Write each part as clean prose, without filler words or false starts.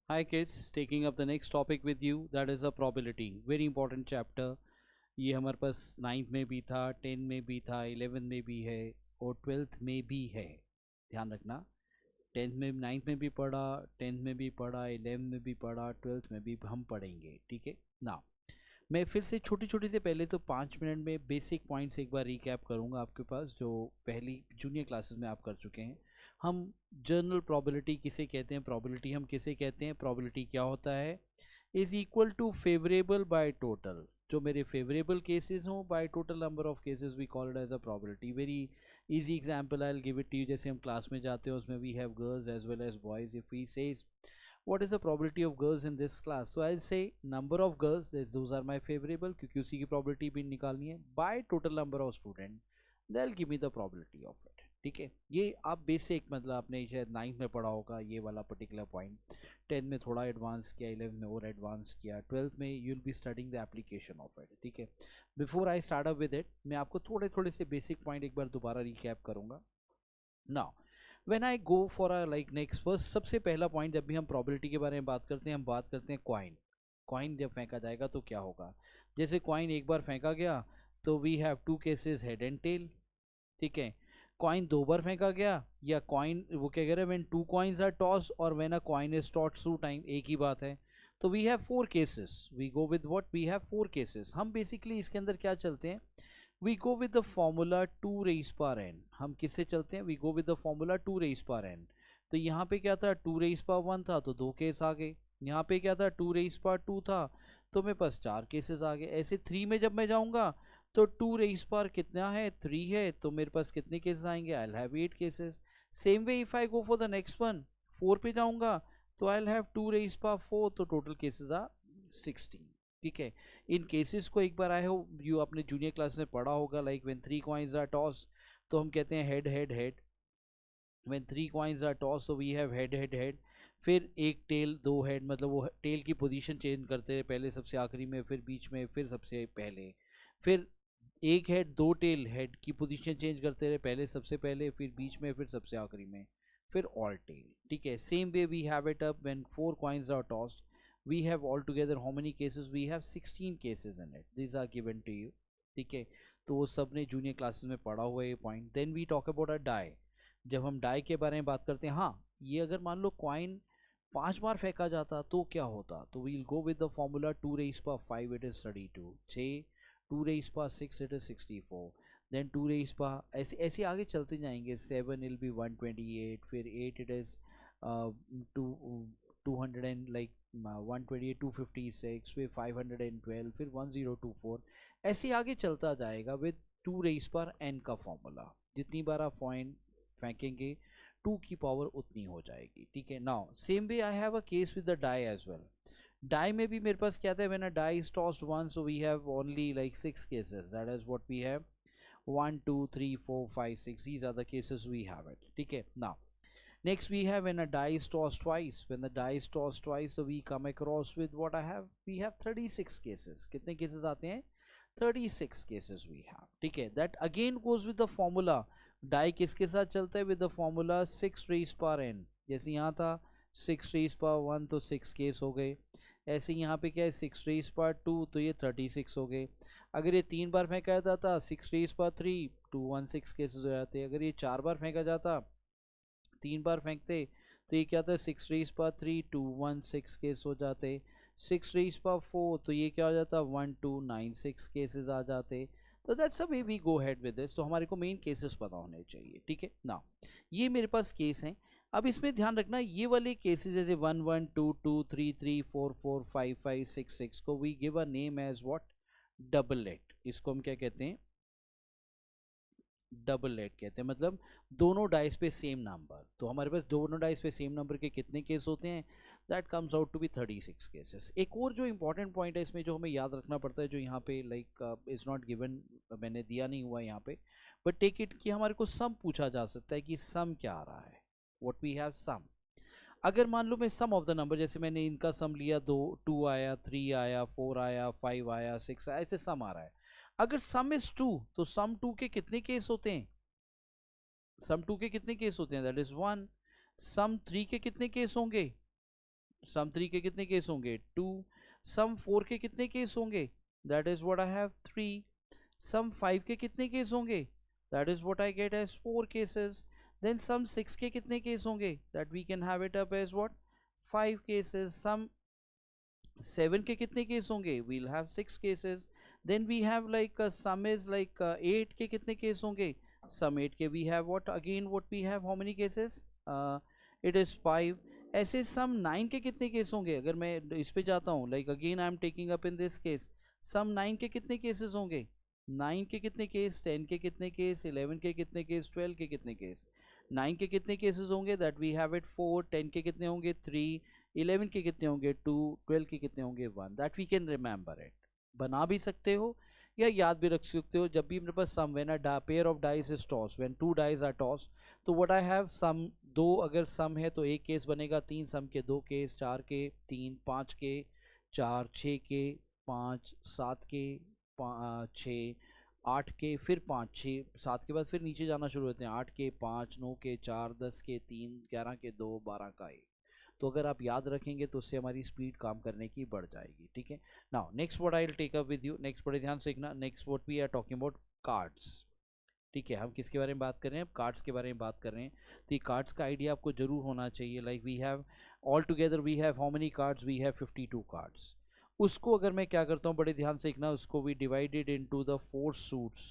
Hi kids, taking up the next topic with you, that is a probability. Very important chapter. ये हमारे पास ninth में भी था, 10 में भी था, 11 में भी है और 12th में भी है. ध्यान रखना. 10th में, 9th में भी पढ़ा, 10th में भी पढ़ा, 11 में भी पढ़ा, 12th में भी हम पढ़ेंगे. ठीक है ना. मैं फिर से छोटी छोटी से पहले तो 5 मिनट में बेसिक पॉइंट्स एक बार रिकैप करूंगा आपके पास, जो पहली जूनियर क्लासेस में आप कर चुके हैं. हम जनरल प्रोबेबिलिटी किसे कहते हैं, प्रोबेबिलिटी हम किसे कहते हैं, प्रोबेबिलिटी क्या होता है, is equal to favourable by total. जो मेरे फेवरेबल केसेस हों by total number of cases we call it as a probability. Very easy example I will give it to you. जैसे हम क्लास में जाते हैं, उसमें we have girls as well as boys. If we say what is the probability of girls in this class, so I'll say number of girls, those are my favorable क्योंकि उसी की probability भी निकालनी है. by total number of student, they'll give me the probability of it. ठीक है, ये आप बेसिक मतलब आपने शायद 9th में पढ़ा होगा ये वाला पर्टिकुलर पॉइंट. 10 में थोड़ा एडवांस किया, 11 में और एडवांस किया, 12th में you will be studying the application of it. ठीक है, before I start up with it, मैं आपको थोड़े थोड़े से बेसिक पॉइंट एक बार दोबारा रिकैप करूंगा. Now when I go for a like next first, सबसे पहला पॉइंट, जब भी हम प्रोबेबिलिटी के बारे में बात करते हैं, हम बात करते हैं कॉइन. कॉइन जब फेंका जाएगा तो क्या होगा. जैसे कॉइन एक बार फेंका गया तो we have two cases, head and tail. ठीक है, कॉइन दो बार फेंका गया, या कॉइन वो क्या कह रहे हैं, when two coins are toss और when a coin is toss two time, एक ही बात है. तो we have four cases, we go with what, we have four cases. हम बेसिकली इसके अंदर क्या चलते हैं, we go with the formula 2 raise power n. हम किससे चलते हैं, we go with the formula 2 raise power n. तो यहाँ पे क्या था, 2 रेज पावर 1 था तो दो केस आ गए. यहाँ पे क्या था, 2 रेज पावर 2 था तो मेरे पास 4 केसेस आ गए. ऐसे 3 में जब मैं जाऊँगा तो 2 रेज पावर कितना है, 3 है, तो मेरे पास कितने केसेस आएंगे, I will have 8 cases. Same way if I go for the next one, 4 पे जाऊँगा तो I will have 2 raise power 4, तो टोटल केसेस आर 16. ठीक है, इन केसेस को एक बार आए हो यू अपने जूनियर क्लास में पढ़ा होगा, like when 3 coins are toss तो हम कहते हैं head head head. When 3 coins are toss तो we have head head head. फिर एक टेल दो हेड, मतलब वो टेल की पोजीशन चेंज करते हैं, पहले सबसे आखिरी में, फिर बीच में, फिर सबसे पहले. फिर एक हेड दो टेल, हेड की पोजीशन चेंज करते रहे, पहले सबसे पहले, फिर बीच में, फिर सबसे आखिरी में, फिर ऑल टेल. ठीक है, same way we have it up when 4 coins are tossed. we have altogether how many cases, we have 16 cases in it, these are given to you. ठीक है, तो वो सब ने जूनियर क्लासेस में पढ़ा हुआ है ये point. Then we talk about a die. जब हम डाई के बारे में बात करते हैं, हाँ, ये अगर मान लो कॉइन 5 बार फेंका जाता तो क्या होता, तो we'll go with the formula 2 raise power 5 it is 32, 6, 2 raise power 6 it is 64, then 2 raise power, ऐसे ऐसे आगे चलते जाएंगे. 7 विल बी 128, फिर 8 इट इज 200 एंड लाइक 128, 256, फिर 512, फिर 1024, ऐसे आगे चलता जाएगा विद 2 रेज पर n का फॉर्मूला. जितनी बार आप कॉइन फेंकेंगे 2 की पावर उतनी हो जाएगी. ठीक है, now same way I have a case with the die as well. Die में भी मेरे पास क्या था, when a die is tossed once so we have only like 6 cases, that is what we have, 1 2 3 4 5 6, these are the cases we have it. ठीक है, now next we have when a die is tossed twice. When the die is tossed twice, so we come across with what I have. We have 36 cases. कितने cases आते हैं? 36 cases we have. ठीक है, that again goes with the formula. Die किसके साथ चलता है? With the formula 6 raised power n. जैसे यहाँ था 6 raised power 1 तो 6 केस हो गए. ऐसे यहाँ पे क्या है 6 raised power 2 तो ये 36 हो गए. अगर ये 3 बार फेंका जाता था 6 raised power 3 216 केसेस हो जाते. अगर ये 4 बार फेंका जाता, 3 बार फेंकते तो ये क्या होता है 6 रेज पावर 3 216 केस हो जाते. 6 रेज पावर 4 तो ये क्या हो जाता 1296 केसेस आ जाते. तो that's way we go head with this. तो हमारे को मेन केसेस पता होने चाहिए. ठीक है ना, ये मेरे पास केस हैं. अब इसमें ध्यान रखना, ये वाले केसेस जैसे 1 1 2 2 3 3 4 4 5 5 6 6 को we give a name as what, double eight. इसको हम क्या कहते हैं, डबल एट कहते हैं. मतलब दोनों डाइस पे सेम नंबर. तो हमारे पास दोनों डाइस पे सेम नंबर के कितने केस होते हैं, that comes out to be 36 cases. एक और जो इंपॉर्टेंट पॉइंट है इसमें जो हमें याद रखना पड़ता है, जो यहाँ पे लाइक इज नॉट गिवन, मैंने दिया नहीं हुआ यहाँ पे, बट टेक इट कि हमारे को सम पूछा जा सकता है कि सम क्या आ रहा है, व्हाट वी हैव सम. अगर मान लो मैं सम ऑफ द नंबर, जैसे मैंने इनका सम लिया, 2 आया, 3 आया, 4 आया, 5 आया, 6 आया, ऐसे सम आ रहा है. अगर सम इज 2 तो सम 2 के कितने केस होते हैं, सम 2 के कितने केस होते हैं, दैट इज 1. सम 3 के कितने केस होंगे, सम 3 के कितने केस होंगे 2, सम 4 के कितने केस होंगे that is what I have 3, sum 5 के कितने केस होंगे that is what I get as 4 cases, then sum 6 के कितने केस होंगे that we can have it up as what 5 cases, sum 7 के कितने केस होंगे we'll have 6 cases, then we have like sum is like 8 के कितने case होंगे sum 8 के we have what again what we have how many cases it is 5, ऐसे सम 9 के कितने केस होंगे अगर मैं इस पे जाता हूँ like again I am taking up in this case sum 9 के कितने केसेस होंगे 9 के कितने केस 10 के कितने केस 11 के कितने केस 12 के कितने केस 9 के कितने केसेस होंगे दैट वी हैव इट 4, 10 के कितने होंगे 3, 11 के कितने होंगे 2, 12 के कितने होंगे 1, that we can remember it, बना भी सकते हो या याद भी रख सकते हो जब भी मेरे पास sum when a pair of dice is toss when 2 dice are toss तो व्हाट आई हैव सम 2 अगर सम है तो एक केस बनेगा 3 सम के 2 केस 4 के 3 5 के 4 6 के 5 7 के 6 8 के फिर 5 6 7 के बाद फिर नीचे जाना शुरू होते हैं 8 के 5 9 के 4 10 के 3 11 के 2 12 का 1, तो अगर आप याद रखेंगे तो उससे हमारी स्पीड काम करने की बढ़ जाएगी, ठीक है। Now next what I will take up with you, next बड़े ध्यान से सीखना, next what we are talking about cards, ठीक है। हम किसके बारे में बात कर रहे हैं, कार्ड्स के बारे में बात कर रहे हैं, तो ये कार्ड्स का आइडिया आपको जरूर होना चाहिए। Like we have altogether we have how many cards, we have 52 cards. उसको अगर मैं क्या करता हूँ, बड़े ध्यान से सीखना, उसको we divided into the 4 suits,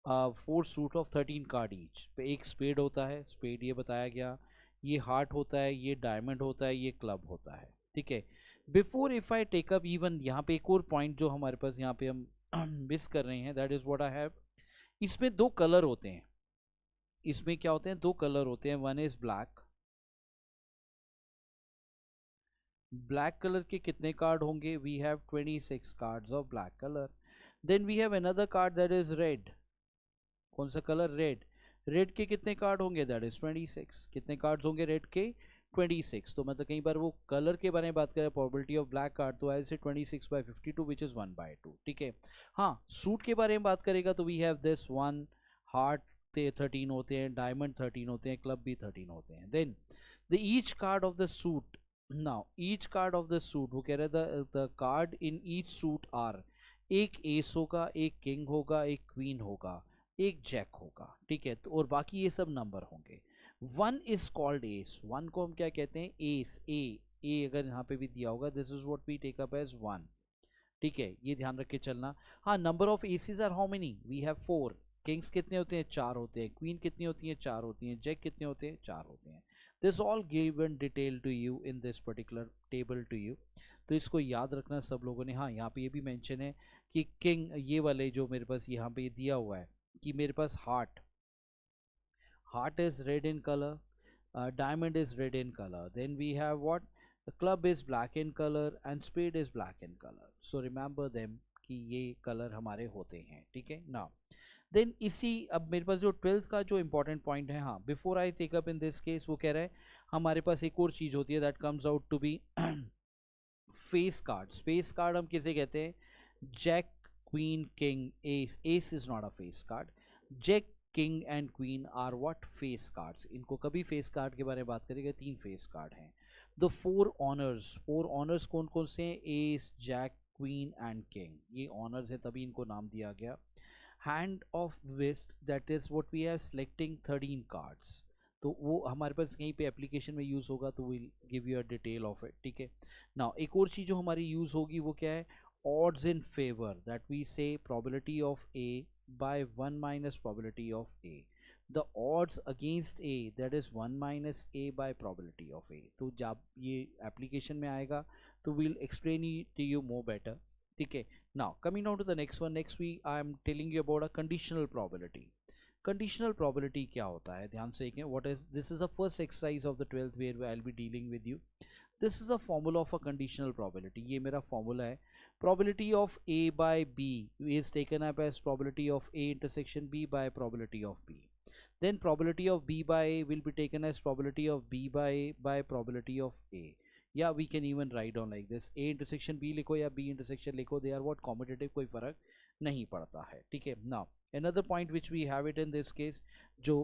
4 suit of 13 card each. एक स्पेड होता है, स्पेड ये बताया गया, ये हार्ट होता है, ये डायमंड होता है, ये क्लब होता है, ठीक है। Before if I take up even यहाँ पे एक और पॉइंट जो हमारे पास यहाँ पे हम मिस कर रहे हैं, that is what I have, इसमें 2 कलर होते हैं, इसमें क्या होते हैं 2 कलर होते हैं, one is black, black colour के कितने कार्ड होंगे, we have 26 cards of black colour. Then we have another card that is red, कौन सा कलर, रेड, रेड के कितने कार्ड होंगे, दैट इज 26, कितने कार्ड्स होंगे रेड के 26। तो मतलब कई बार वो कलर के बारे में बात करें, प्रोबेबिलिटी ऑफ ब्लैक कार्ड, तो ऐसे 26/52 विच इज 1/2, ठीक है। हाँ, सूट के बारे में बात करेगा तो we have this one, heart 13 होते हैं, डायमंड 13 होते हैं, क्लब भी 13 होते हैं। Then the each card of the suit, now each card of the suit, वो कह रहे the card in each suit are, एक एस होगा, एक किंग होगा, एक क्वीन होगा, एक जैक होगा, ठीक है। तो और बाकी ये सब नंबर होंगे। One is called S, one को हम क्या कहते हैं, एस, ए अगर यहाँ पे भी दिया होगा, this is what we take up as 1, ठीक है, ये ध्यान रख के चलना। हाँ, number of aces are how many, we have 4, kings कितने होते हैं 4 होते हैं, क्वीन कितनी होती है 4 होती हैं, जैक कितने होते हैं 4 होते हैं। This all given detail to you in this particular table to you, तो इसको याद रखना सब लोगों ने। हाँ, यहाँ पे ये भी मेंशन है कि किंग, ये वाले जो मेरे पास यहाँ पे दिया हुआ है कि मेरे पास heart, heart is red in color, diamond is red in color, then we have what, the club is black in color and spade is black in color, so remember them कि ये कलर हमारे होते हैं, ठीक है ना। Then इसी, अब मेरे पास जो 12th का जो इंपॉर्टेंट पॉइंट है, हाँ, before I take up in this case, वो कह रहा है हमारे पास एक और चीज़ होती है that comes out to be face card. Face card हम किसे कहते हैं, jack, queen, king, ace, ace is not a face card, jack, king and queen are what, face cards. इनको कभी फेस कार्ड के बारे में बात करेंगे, 3 फेस कार्ड हैं। द 4 ऑनर्स, 4 ऑनर्स कौन कौन से हैं, ace, jack, queen and king, ये ऑनर्स है तभी इनको नाम दिया गया। Hand of whist, that is what we are selecting 13 cards, तो वो हमारे पास कहीं पे एप्लीकेशन में यूज़ होगा तो will give you a detail of it, ठीक है। नाउ एक और चीज़ जो हमारी यूज़ होगी वो क्या है, odds in favor, that we say probability of A by 1 minus probability of A, the odds against A, that is 1 minus A by probability of A। तो जब ये एप्लीकेशन में आएगा तो we'll explain it to you more better, ठीक है। now coming down to the next one, next we I am telling you about a conditional probability। conditional probability क्या होता है, ध्यान से देखें, what is, this is the first exercise of the 12th where I'll be dealing with you। this is a formula of a conditional probability, ये मेरा formula है। probability of A by B is taken up as probability of A intersection B by probability of B, then probability of B by A will be taken as probability of B by A by probability of A, या we can even write down like this, A intersection B लिखो या B intersection लिखो, they are what commutative, कोई फर्क नहीं पड़ता है, ठीक है। now another point which we have it in this case, जो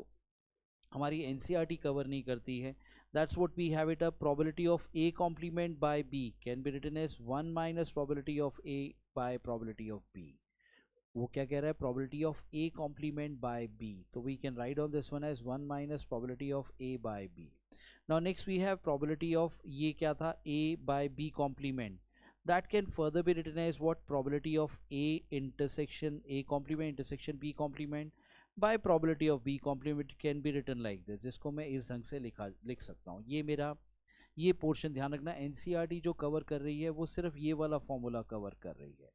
हमारी NCERT कवर नहीं करती है, That's what we have it up. Probability of A complement by B can be written as 1 minus probability of A by probability of B. वो क्या कह रहा है, probability of A complement by B, तो we can write on this one as 1 minus probability of A by B. Now next we have probability of, ये क्या था, A by B complement. That can further be written as what, probability of A intersection A complement intersection B complement by probability of B complement can be written like this, जिसको मैं इस ढंग से लिख सकता हूँ. ये मेरा ये पोर्शन ध्यान रखना, एनसीईआरटी जो कवर कर रही है वो सिर्फ ये वाला फॉर्मूला कवर कर रही है.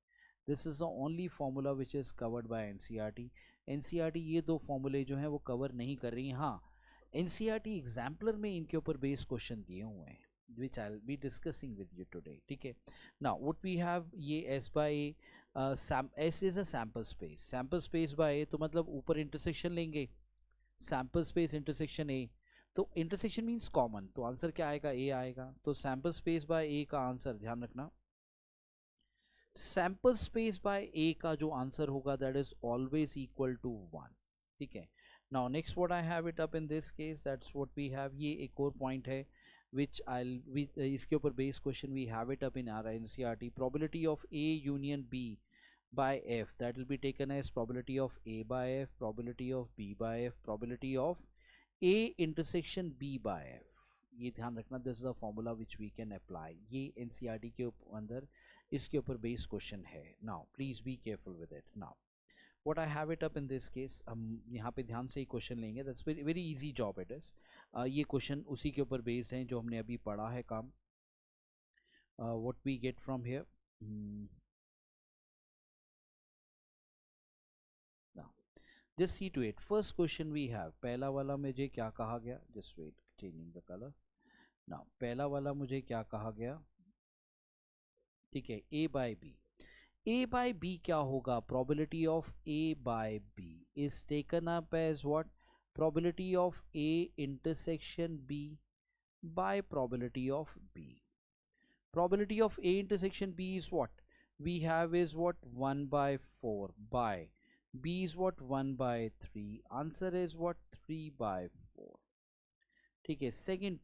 This is the only formula which is covered by NCERT. NCERT ये दो फॉर्मूले जो हैं वो कवर नहीं कर रही हैं. हाँ, एनसीईआरटी एग्जाम्पलर में इनके ऊपर बेस क्वेश्चन दिए हुए हैं which I will be discussing with you today. ठीक है. नाउ व्हाट वी हैव, ये S by A, S is a sample space. Sample space by A तो मतलब ऊपर इंटरसेक्शन लेंगे, सैम्पल स्पेस इंटरसेक्शन ए, तो इंटरसेक्शन मीन्स कॉमन, तो answer क्या आएगा, ए आएगा. तो सैम्पल स्पेस बाय ए का आंसर ध्यान रखना, सैम्पल स्पेस बाय ए का जो आंसर होगा that is always equal to 1. ठीक है. Now next what I have it up in this case, that's what we have. ये एक और पॉइंट है विच आई इसके ऊपर base question we have it up in our NCERT. Probability of A union B by f, that will be taken as probability of A by f, probability of B by f, probability of A intersection B by f. ये ध्यान रखना, this is a formula which we can apply. ये NCERT के अंदर इसके ऊपर base question है. Now please be careful with it. Now what I have it up in this case, हम यहाँ पे ध्यान से ही क्वेश्चन लेंगे. That's very very easy job it is. ये क्वेश्चन उसी के ऊपर बेस्ड हैं जो हमने अभी पढ़ा है काम. What we get from here, just see to it. First question we have, पहला वाला मुझे क्या कहा गया, just wait, changing the color. now पहला वाला मुझे क्या कहा गया, ठीक है, A by B. A by B क्या होगा, probability of A by B is taken up as what, probability of A intersection B by probability of B. Probability of A intersection B is what we have is what, 1 by 4 by B is what, 1 by 3. Answer is what, 3 by 4. ठीक है. Second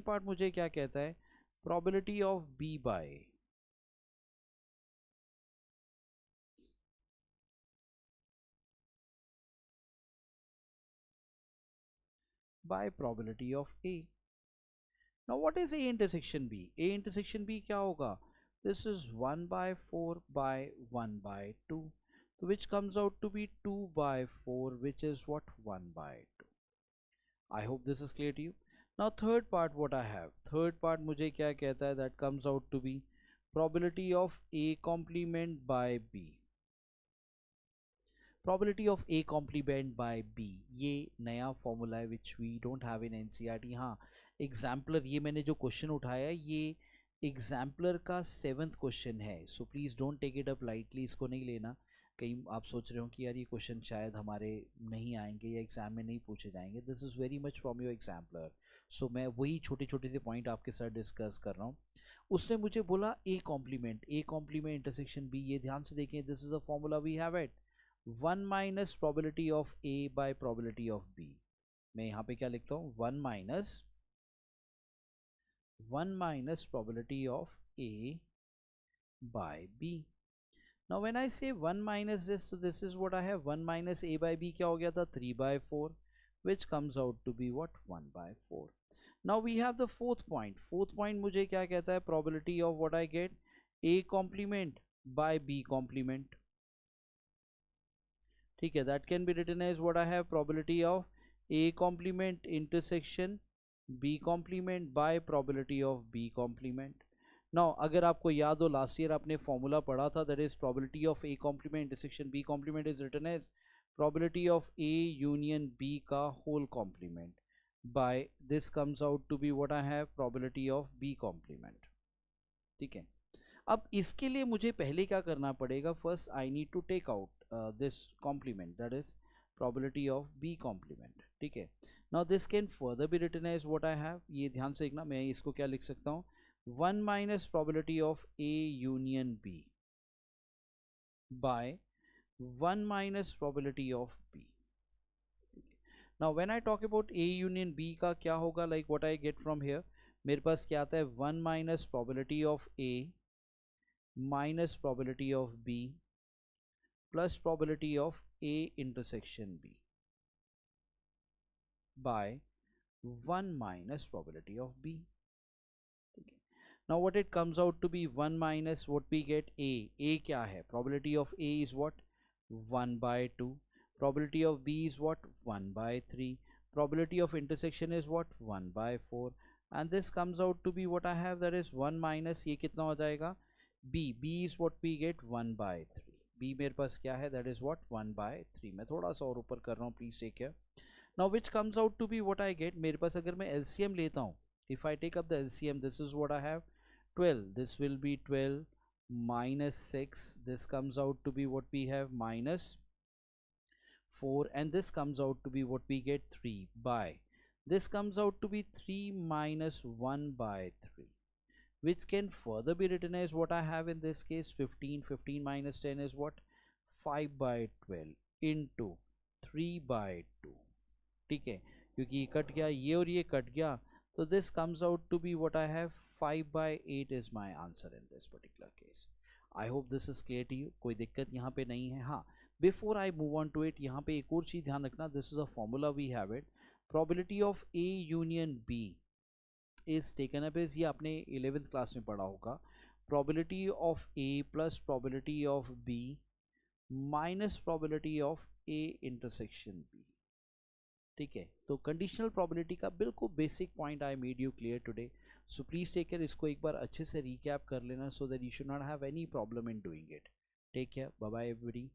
part मुझे क्या कहता है, probability of B by probability of A. Now what is A intersection B? A intersection B क्या होगा, this is 1 by 4 by 1 by 2. So which comes out to be 2 by 4, which is what, 1 by 2. I hope this is clear to you. Now third part what I have, third part मुझे क्या कहता है, that comes out to be probability of A complement by B. Probability of A complement by B, ये नया formula है which we don't have in NCERT. हाँ, exemplar, ये मैंने जो क्वेश्चन उठाया है ये एग्जाम्पलर का 7th क्वेश्चन है. So please don't take it up lightly, इसको नहीं लेना. कहीं आप सोच रहे हो कि यार ये क्वेश्चन शायद हमारे नहीं आएंगे या एग्जाम में नहीं पूछे जाएंगे. This is very much from your exemplar. So मैं वही छोटे छोटे से पॉइंट आपके साथ डिस्कस कर रहा हूँ. उसने मुझे बोला ए कॉम्प्लीमेंट इंटरसेक्शन बी. ये ध्यान से देखें, this is a formula we have it, 1 minus probability of A by probability of B. मैं यहाँ पे क्या लिखता हूँ, 1 minus probability of A by B. Now when I say 1 minus this, so this is what I have, 1 minus A by B क्या हो गया था, 3 by 4, which comes out to be what, 1 by 4. Now we have the fourth point मुझे क्या कहता है, probability of what I get, A complement by B complement. ठीक है, that can be written as what I have, probability of A complement intersection B complement by probability of B complement. Now अगर आपको याद हो last year आपने formula पढ़ा था, that is probability of A complement intersection B complement is written as probability of A union B का whole complement by this comes out to be what I have, probability of B complement. ठीक है. अब इसके लिए मुझे पहले क्या करना पड़ेगा, first I need to take out this complement, that is probability of B complement. ठीक है. Now this can further be written as what I have, ये ध्यान से देखना, मैं इसको क्या लिख सकता हूँ, 1 minus probability of A union B by 1 minus probability of B. Now when I talk about A union B का क्या होगा, like what I get from here, मेरे पास क्या आता है 1 minus probability of A minus probability of B plus probability of A intersection B by 1 minus probability of B. Okay. Now what it comes out to be 1 minus what we get A. A क्या है? Probability of A is what? 1 by 2. Probability of B is what? 1 by 3. Probability of intersection is what? 1 by 4. And this comes out to be what I have, that is 1 minus ये कितना हो जाएगा? B. B is what we get? 1 by 3. B मेरे पास क्या है? That is what? 1 by 3. मैं थोड़ा सा और ऊपर कर रहा हूँ, please take care. Now which comes out to be what I get, मेरे पास अगर मैं LCM लेता हूँ, if I take up the LCM, this is what I have, 12, this will be 12 minus 6, this comes out to be what we have minus 4, and this comes out to be what we get 3 by, this comes out to be 3 minus 1 by 3, which can further be written as what I have in this case 15, 15 minus 10 is what, 5 by 12 into 3 by 2. ठीक है, क्योंकि ये cut गया ये और ये cut गया, तो this comes out to be what I have 5 by 8 is my answer in this particular case. I hope this is clear to you, कोई दिक्कत यहाँ पे नहीं है. हाँ, before I move on to it, यहाँ पे एक और चीज़ ध्यान रखना, this is a formula we have it, probability of A union B is taken up as, ये आपने 11th क्लास में पढ़ा होगा, probability of A plus probability of B minus probability of A intersection B. ठीक है, तो conditional probability का बिल्कुल basic point I made you clear today, so please take care, इसको एक बार अच्छे से रिकैप कर लेना, so that you should not have any problem in doing it. Take care, bye bye everybody.